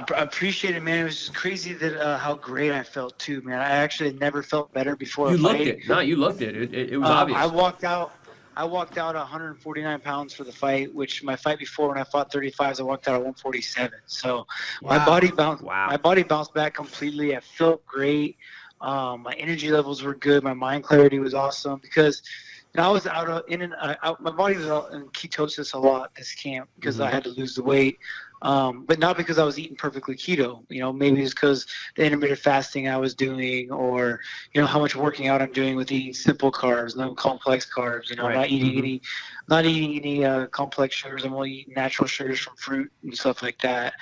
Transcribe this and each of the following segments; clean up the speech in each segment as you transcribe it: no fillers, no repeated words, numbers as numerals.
I appreciate it, man. It was just crazy that how great I felt too, man. I actually never felt better before a You looked fight. it. No, you looked it. It was obvious. I walked out 149 pounds for the fight, which my fight before when I fought 35s, I walked out at 147. So my body bounced. Wow. My body bounced back completely. I felt great. My energy levels were good. My mind clarity was awesome because I was out. My body was out in ketosis a lot this camp because I had to lose the weight. But not because I was eating perfectly keto, maybe it's because the intermittent fasting I was doing or, how much working out I'm doing with eating simple carbs, no complex carbs, Right. not eating any complex sugars. I'm only eating natural sugars from fruit and stuff like that.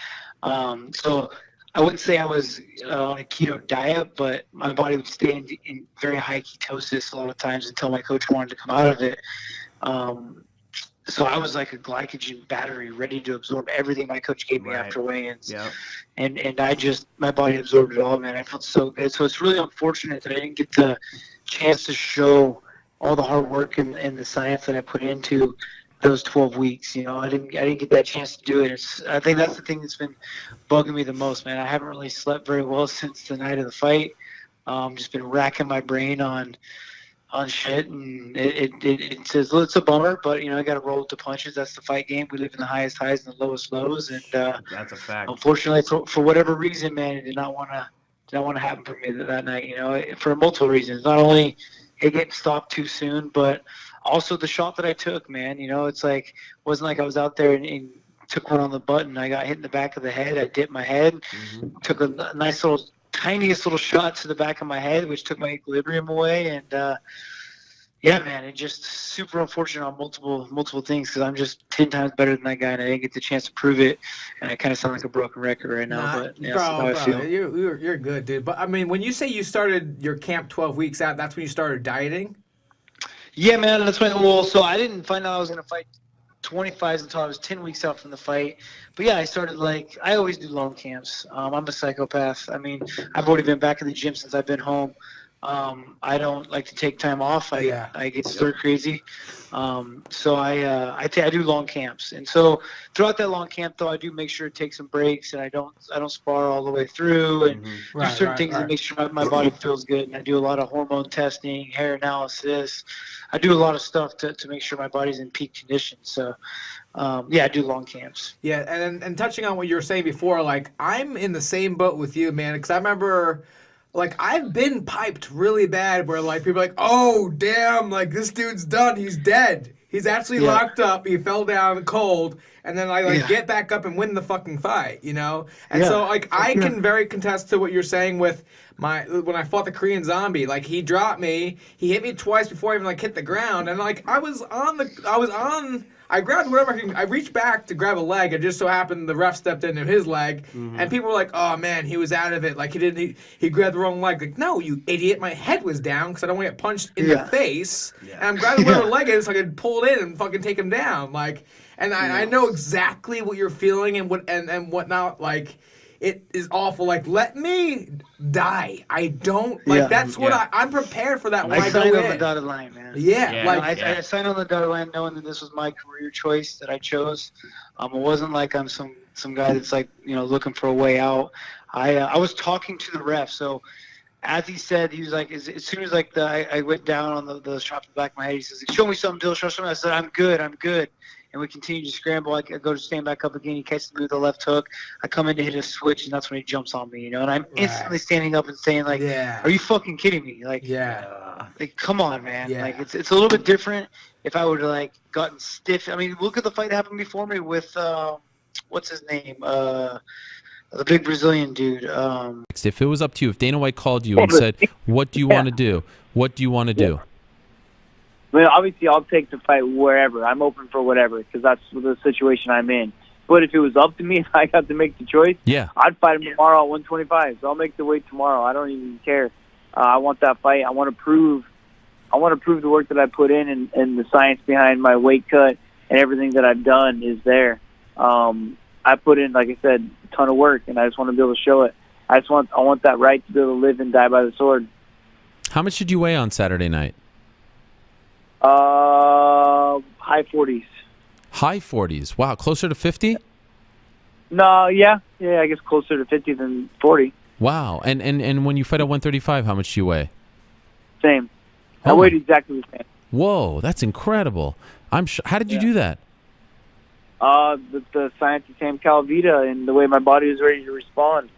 So I wouldn't say I was on a keto diet, but my body would stay in very high ketosis a lot of times until my coach wanted to come out of it. So I was like a glycogen battery ready to absorb everything my coach gave me after weigh-ins. Yep. And my body absorbed it all, man. I felt so good. So it's really unfortunate that I didn't get the chance to show all the hard work and the science that I put into those 12 weeks. I didn't get that chance to do it. I think that's the thing that's been bugging me the most, man. I haven't really slept very well since the night of the fight. Just been racking my brain on shit, and it's a bummer, but I got to roll with the punches. That's the fight game. We live in the highest highs and the lowest lows, and That's a fact. unfortunately, for whatever reason, man, it did not want to happen for me that night. For multiple reasons. Not only it getting stopped too soon, but also the shot that I took, man. It's like it wasn't like I was out there and took one on the button. I got hit in the back of the head. I dipped my head, took a nice little tiniest little shot to the back of my head, which took my equilibrium away. And yeah, man, it just super unfortunate on multiple things because I'm just 10 times better than that guy, and I didn't get the chance to prove it. And I kind of sound like a broken record right now, but that's how I feel. You're good, dude. But I mean, when you say you started your camp 12 weeks out, that's when you started dieting? Yeah, man, that's when. Well, so I didn't find out I was gonna fight 25s until I was 10 weeks out from the fight. But yeah, I started I always do long camps. I'm a psychopath. I mean, I've already been back in the gym since I've been home. I don't like to take time off. I get stir crazy. So I do long camps. And so throughout that long camp, though, I do make sure to take some breaks, and I don't spar all the way through, and do certain things to make sure my body feels good. And I do a lot of hormone testing, hair analysis. I do a lot of stuff to make sure my body's in peak condition. So, yeah, I do long camps. Yeah, and touching on what you were saying before, I'm in the same boat with you, man, because I remember, I've been piped really bad where, people are like, oh, damn, this dude's done. He's dead. He's actually locked up. He fell down cold. And then I get back up and win the fucking fight, And so, I can very contest to what you're saying with when I fought the Korean Zombie. He dropped me. He hit me twice before I even, hit the ground. And, I grabbed whatever I reached back to grab a leg, and just so happened the ref stepped into his leg, and people were like, "Oh man, he was out of it. He grabbed the wrong leg." No, you idiot! My head was down because I don't want to get punched in the face, and I'm grabbing whatever leg it is so I can pull it in and fucking take him down. I know exactly what you're feeling and whatnot. It is awful. Let me die. I don't That's what I'm prepared for that. When I signed go on in. the dotted line, man. Yeah. I signed on the dotted line knowing that this was my career choice that I chose. It wasn't like I'm some guy that's looking for a way out. I was talking to the ref, so as he said, he was like, as soon as I went down on the shot in the back of my head, he says, "Show me something, Dillashaw." Show something. I said, "I'm good." And we continue to scramble. I go to stand back up again. He catches me with a left hook. I come in to hit a switch, and that's when he jumps on me, And I'm instantly standing up and saying, "Are you fucking kidding me?" Come on, man. Yeah. It's a little bit different if I would have gotten stiff. I mean, look at the fight that happened before me with what's his name, the big Brazilian dude. If it was up to you, if Dana White called you and said, "What do you want to do? What do you want to do?" Well, obviously, I'll take the fight wherever. I'm open for whatever because that's the situation I'm in. But if it was up to me, if I got to make the choice, I'd fight him tomorrow at 125. So I'll make the weight tomorrow. I don't even care. I want that fight. I want to prove the work that I put in and the science behind my weight cut and everything that I've done is there. I put in, like I said, a ton of work, and I just want to be able to show it. I want that right to be able to live and die by the sword. How much did you weigh on Saturday night? High 40s. High 40s. Wow, closer to 50? No, yeah, I guess closer to 50 than 40. Wow. And when you fight at 135, how much do you weigh? Same. I Oh weighed exactly the same. Whoa, that's incredible. How did you do that? The science of Sam Calavita and the way my body was ready to respond.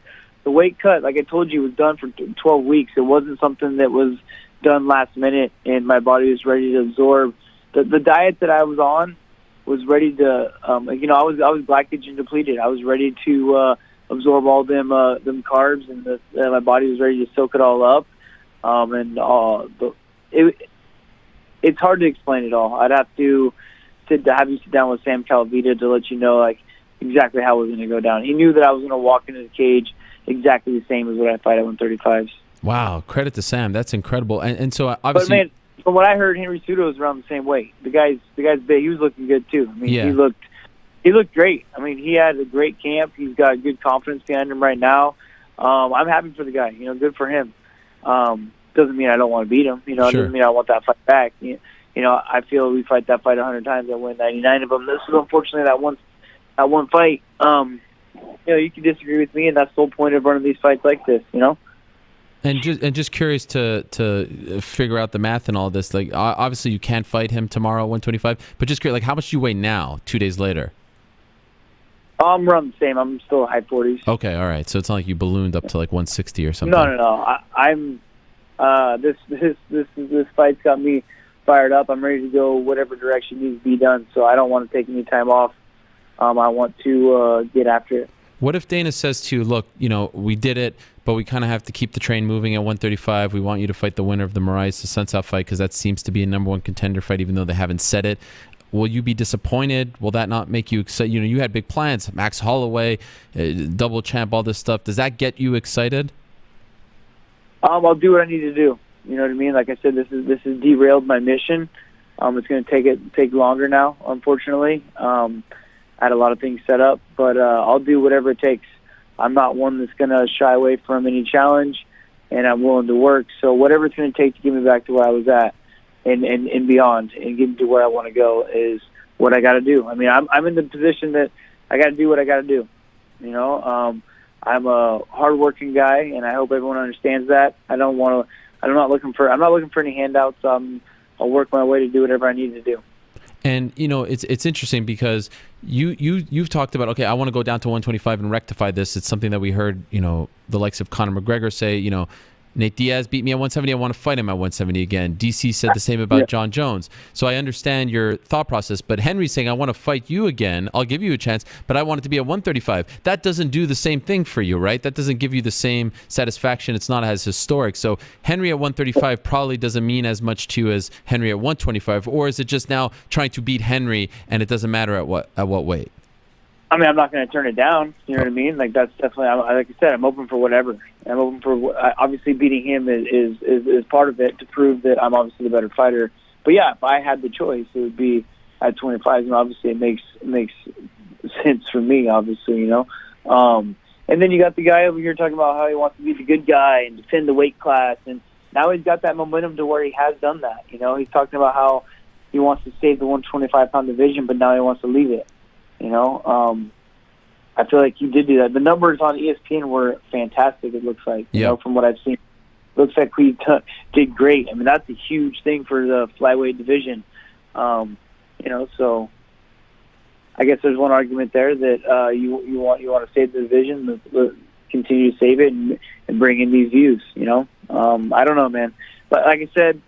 The weight cut, like I told you, was done for 12 weeks. It wasn't something that was done last minute, and my body was ready to absorb. The diet that I was on was ready to, I was glycogen depleted. I was ready to absorb all them carbs, and my body was ready to soak it all up. It's hard to explain it all. I'd have to have you sit down with Sam Calavita to let you know like exactly how it was going to go down. He knew that I was going to walk into the cage exactly the same as what I fight at 135s. Wow, credit to Sam. That's incredible. And so obviously, but man, from what I heard, Henry Cejudo was around the same weight. The guy's big. He was looking good too. I mean, yeah. he looked great. I mean, he had a great camp. He's got good confidence behind him right now. I'm happy for the guy. Good for him. Doesn't mean I don't want to beat him. Sure. Doesn't mean I want that fight back. I feel we fight that fight 100 times. I win 99 of them. This is unfortunately that one fight. You can disagree with me, and that's the whole point of running these fights like this. And just curious to figure out the math and all this. Like, obviously you can't fight him tomorrow at 125, but just curious, like, how much do you weigh now, 2 days later? I'm around the same. I'm still high 40s. Okay, all right. So it's not like you ballooned up to like 160 or something. No. I'm. This fight's got me fired up. I'm ready to go whatever direction needs to be done. So I don't want to take any time off. I want to get after it. What if Dana says to you, look, we did it, but we kind of have to keep the train moving at 135. We want you to fight the winner of the Moraes to Sunsao fight because that seems to be a number one contender fight, even though they haven't said it. Will you be disappointed? Will that not make you excited? You had big plans, Max Holloway, double champ, all this stuff. Does that get you excited? I'll do what I need to do. You know what I mean? Like I said, this has derailed my mission. It's going to take longer now, unfortunately. I had a lot of things set up, but I'll do whatever it takes. I'm not one that's going to shy away from any challenge, and I'm willing to work. So whatever it's going to take to get me back to where I was at and beyond and get me to where I want to go is what I got to do. I mean, I'm in the position that I got to do what I got to do. I'm a hardworking guy, and I hope everyone understands that. I'm not looking for any handouts. I'll work my way to do whatever I need to do. And it's interesting because you've talked about, okay, I want to go down to 125 and rectify this. It's something that we heard the likes of Conor McGregor say. Nate Diaz beat me at 170. I want to fight him at 170 again. DC said the same about John Jones. So I understand your thought process. But Henry's saying, I want to fight you again. I'll give you a chance, but I want it to be at 135. That doesn't do the same thing for you, right? That doesn't give you the same satisfaction. It's not as historic. So Henry at 135 probably doesn't mean as much to you as Henry at 125. Or is it just now trying to beat Henry and it doesn't matter at what weight? I mean, I'm not going to turn it down. You know what I mean? Like, that's definitely, like I said, I'm open for whatever. I'm open for, obviously beating him is part of it to prove that I'm obviously the better fighter. But yeah, if I had the choice, it would be at 25. Obviously it makes sense for me, obviously, And then you got the guy over here talking about how he wants to be the good guy and defend the weight class. And now he's got that momentum to where he has done that. He's talking about how he wants to save the 125-pound division, but now he wants to leave it. I feel like he did do that. The numbers on ESPN were fantastic, it looks like, from what I've seen. Looks like we did great. I mean, that's a huge thing for the flyweight division. So I guess there's one argument there that you want to save the division, continue to save it and bring in these views, I don't know, man. But like I said,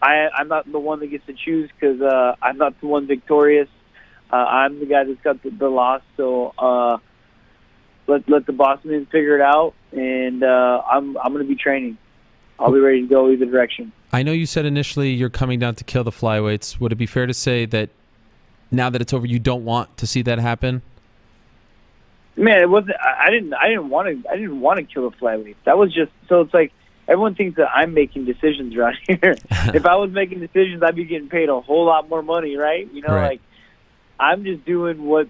I'm not the one that gets to choose because I'm not the one victorious. I'm the guy that's got the loss, so let the boss man figure it out, and I'm going to be training. I'll be ready to go either direction. I know you said initially you're coming down to kill the flyweights. Would it be fair to say that now that it's over, you don't want to see that happen? Man, it wasn't. I didn't want to kill the flyweights. That was just so. It's like everyone thinks that I'm making decisions around here. If I was making decisions, I'd be getting paid a whole lot more money, right? Right. Like. I'm just doing what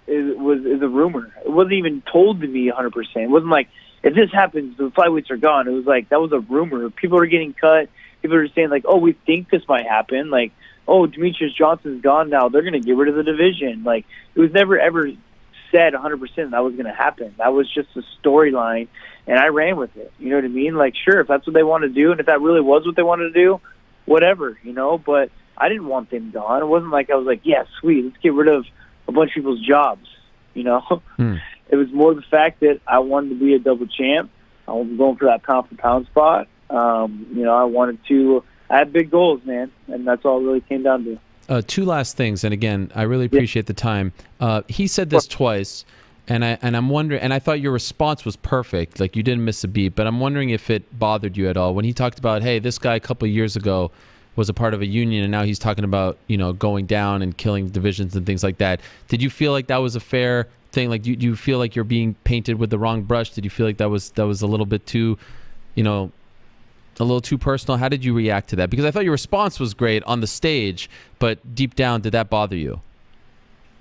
is a rumor. It wasn't even told to me 100%. It wasn't like, if this happens, the flyweights are gone. It was like, that was a rumor. People are getting cut. People are saying, like, oh, we think this might happen. Like, oh, Demetrius Johnson's gone now. They're going to get rid of the division. Like, it was never, ever said 100% that was going to happen. That was just a storyline, and I ran with it. You know what I mean? Like, sure, if that's what they want to do, and if that really was what they wanted to do, whatever, you know. But I didn't want them gone. It wasn't like I was like, yeah, sweet, let's get rid of a bunch of people's jobs, you know. It was more the fact that I wanted to be a double champ. I was going for that pound-for-pound spot. You know, I had big goals, man, and that's all it really came down to. Two last things, and again, I really appreciate the time. He said this twice, and I'm wondering, and I thought your response was perfect, like you didn't miss a beat, but I'm wondering if it bothered you at all when he talked about, hey, this guy a couple of years ago was a part of a union, and now he's talking about, you know, going down and killing divisions and things like that. Did you feel like that was a fair thing? Like, do you feel like you're being painted with the wrong brush? Did you feel like that was a little bit too, you know, a little too personal? How did you react to that? Because I thought your response was great on the stage, but deep down, did that bother you?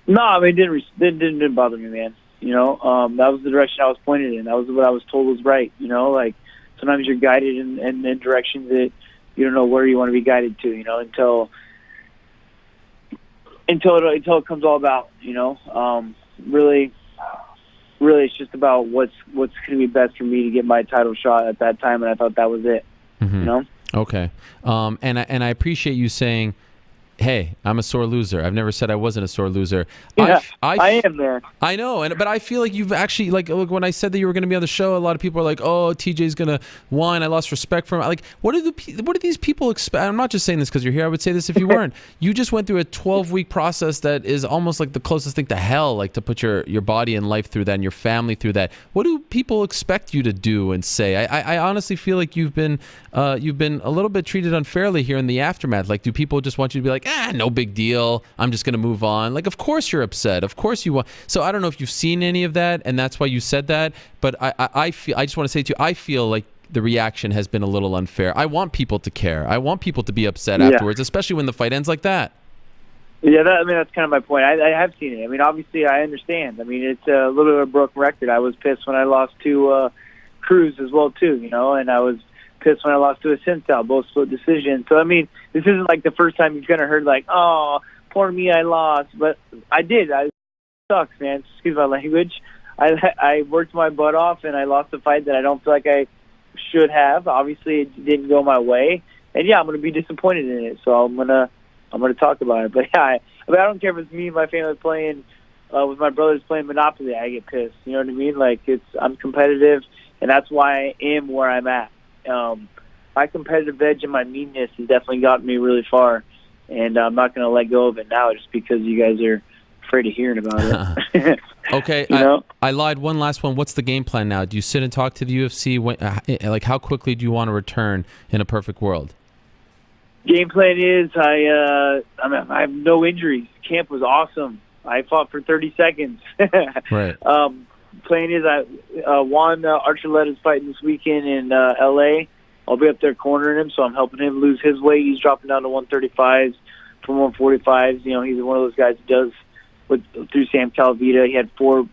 No, I mean, it didn't bother me, man. You know, that was the direction I was pointed in. That was what I was told was right. You know, like sometimes you're guided in directions that you don't know where you want to be guided to. You know, until it comes all about. You know, really, it's just about what's going to be best for me to get my title shot at that time, and I thought that was it. Mm-hmm. You know. Okay, and I appreciate you saying, hey, I'm a sore loser. I've never said I wasn't a sore loser. Yeah, I am, man. I know, but I feel like you've actually, like, look, when I said that you were going to be on the show, a lot of people are like, oh, TJ's going to whine. I lost respect for him. Like, what do these people expect? I'm not just saying this because you're here. I would say this if you weren't. You just went through a 12-week process that is almost like the closest thing to hell, like to put your body and life through that and your family through that. What do people expect you to do and say? I honestly feel like you've been a little bit treated unfairly here in the aftermath. Like, do people just want you to be like, no big deal, I'm just going to move on? Like, of course you're upset. Of course you want. So I don't know if you've seen any of that, and that's why you said that. But I just want to say to you, I feel like the reaction has been a little unfair. I want people to care. I want people to be upset afterwards, especially when the fight ends like that. Yeah, that's kind of my point. I have seen it. I mean, obviously, I understand. I mean, it's a little bit of a broken record. I was pissed when I lost to Cruz as well, too, you know, and I was pissed when I lost to a Sintel, both split decisions. So, I mean, this isn't like the first time you've kind of heard, like, oh, poor me, I lost. But I did. It sucks, man. Excuse my language. I worked my butt off, and I lost a fight that I don't feel like I should have. Obviously, it didn't go my way. And, yeah, I'm going to be disappointed in it. So I'm gonna talk about it. But, yeah, I don't care if it's me and my family playing, with my brothers playing Monopoly, I get pissed. You know what I mean? Like, I'm competitive, and that's why I am where I'm at. My competitive edge and my meanness has definitely gotten me really far, and I'm not going to let go of it now just because you guys are afraid of hearing about it. Okay, you know? I lied. One last one. What's the game plan now? Do you sit and talk to the UFC? Like, how quickly do you want to return in a perfect world? Game plan is I have no injuries. Camp was awesome. I fought for 30 seconds. Right. Plan is Juan Archuleta is fighting this weekend in L.A. I'll be up there cornering him, so I'm helping him lose his weight. He's dropping down to 135s from 145s. You know, he's one of those guys who does through Sam Calvita. He had four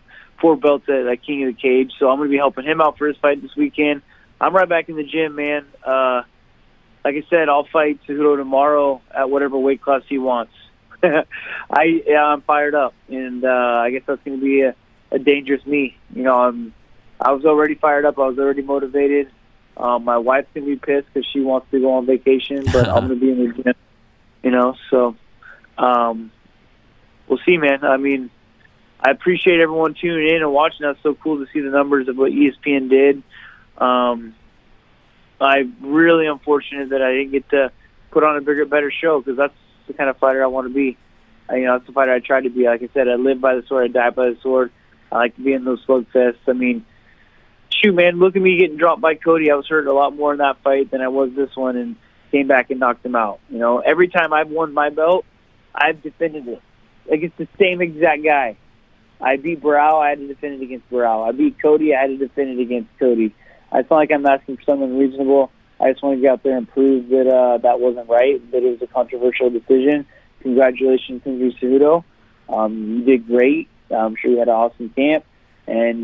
belts at King of the Cage, so I'm going to be helping him out for his fight this weekend. I'm right back in the gym, man. Like I said, I'll fight Cejudo tomorrow at whatever weight class he wants. I'm fired up, and I guess that's going to be a dangerous me. You know, I was already fired up. I was already motivated. My wife's going to be pissed because she wants to go on vacation, but I'm going to be in the gym, you know. So we'll see, man. I mean, I appreciate everyone tuning in and watching. That's so cool to see the numbers of what ESPN did. I'm really unfortunate that I didn't get to put on a bigger, better show because that's the kind of fighter I want to be. That's the fighter I tried to be. Like I said, I live by the sword, I die by the sword. I like to be in those slugfests. I mean, shoot, man, look at me getting dropped by Cody. I was hurt a lot more in that fight than I was this one, and came back and knocked him out. You know, every time I've won my belt, I've defended it. Like, it's the same exact guy. I beat Barao, I had to defend it against Barao. I beat Cody, I had to defend it against Cody. I feel like I'm asking for something reasonable. I just want to get out there and prove that that wasn't right, that it was a controversial decision. Congratulations, Kingsley Cejudo. You did great. I'm sure you had an awesome camp. And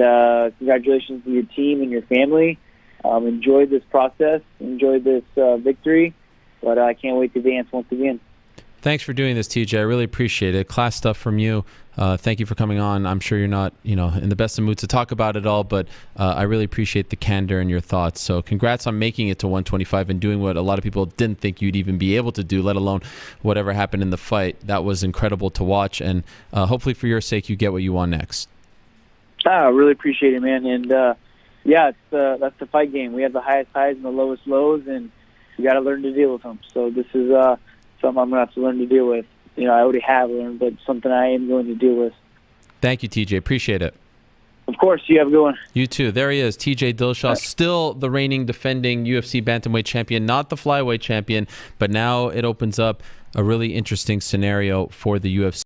congratulations to your team and your family. Enjoy this process. Enjoy this victory. But I can't wait to dance once again. Thanks for doing this, TJ. I really appreciate it. Class stuff from you. Thank you for coming on. I'm sure you're not, in the best of moods to talk about it all, but I really appreciate the candor and your thoughts. So congrats on making it to 125 and doing what a lot of people didn't think you'd even be able to do, let alone whatever happened in the fight. That was incredible to watch, and hopefully for your sake you get what you want next. I really appreciate it, man. And that's the fight game. We have the highest highs and the lowest lows, and you got to learn to deal with them. So this is something I'm going to have to learn to deal with. I already have learned, but something I am going to deal with. Thank you, TJ. Appreciate it. Of course. You have a good one. You too. There he is, TJ Dillashaw, still the reigning defending UFC bantamweight champion, not the flyweight champion, but now it opens up a really interesting scenario for the UFC.